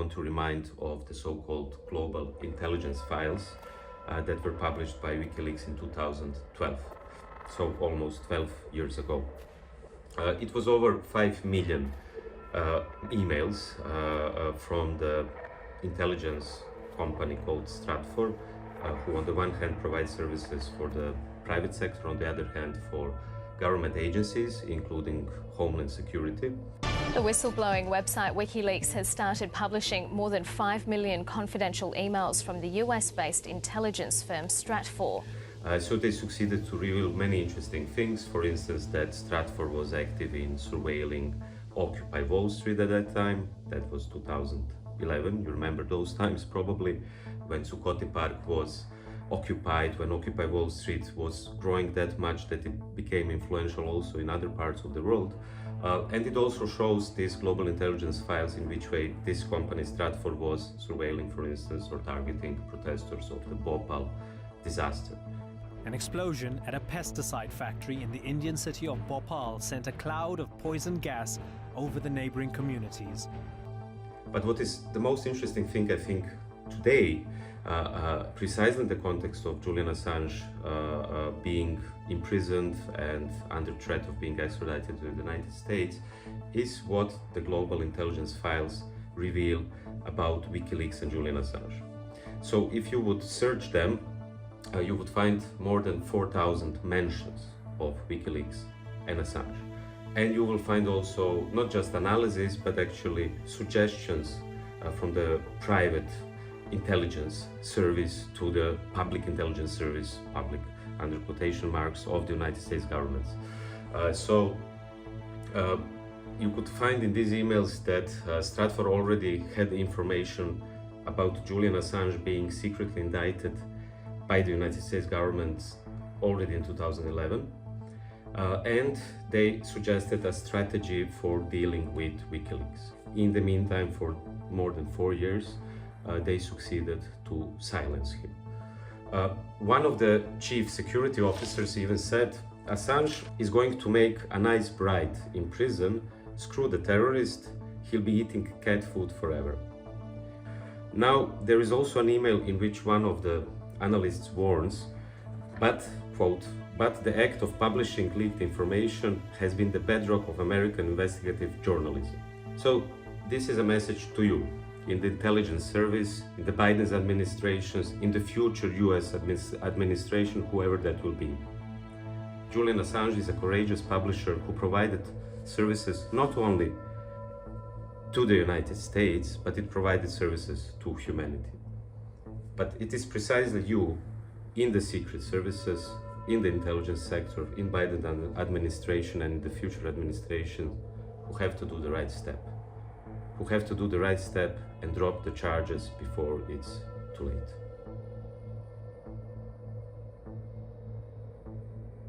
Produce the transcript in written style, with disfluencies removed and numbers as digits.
want to remind of the so-called global intelligence files that were published by WikiLeaks in 2012, so almost 12 years ago. It was over 5 million emails from the intelligence company called Stratfor, who on the one hand provides services for the private sector, on the other hand for government agencies, including Homeland Security. The whistleblowing website WikiLeaks has started publishing more than 5 million confidential emails from the US-based intelligence firm Stratfor. So they succeeded to reveal many interesting things. For instance, that Stratfor was active in surveilling Occupy Wall Street at that time. That was 2011. You remember those times probably, when Zuccotti Park was occupied, when Occupy Wall Street was growing that much that it became influential also in other parts of the world. And it also shows these global intelligence files in which way this company Stratfor was surveilling, for instance, or targeting protesters of the Bhopal disaster. An explosion at a pesticide factory in the Indian city of Bhopal sent a cloud of poison gas over the neighboring communities. But what is the most interesting thing, I think, today, precisely in the context of Julian Assange being imprisoned and under threat of being extradited to the United States, is what the global intelligence files reveal about WikiLeaks and Julian Assange. So if you would search them, you would find more than 4,000 mentions of WikiLeaks and Assange. And you will find also not just analysis, but actually suggestions from the private intelligence service to the public intelligence service, public under quotation marks, of the United States government. You could find in these emails that Stratfor already had information about Julian Assange being secretly indicted by the United States government already in 2011. And they suggested a strategy for dealing with WikiLeaks. In the meantime, for more than 4 years, they succeeded to silence him. One of the chief security officers even said, Assange is going to make a nice bride in prison, screw the terrorist, he'll be eating cat food forever. Now, there is also an email in which one of the analysts warns, but, quote, but the act of publishing leaked information has been the bedrock of American investigative journalism. So this is a message to you, in the intelligence service, in the Biden's administrations, in the future US administration, whoever that will be. Julian Assange is a courageous publisher who provided services not only to the United States, but it provided services to humanity. But it is precisely you, in the secret services, in the intelligence sector, in Biden administration and in the future administration, who have to do the right step. Who have to do the right step and drop the charges before it's too late.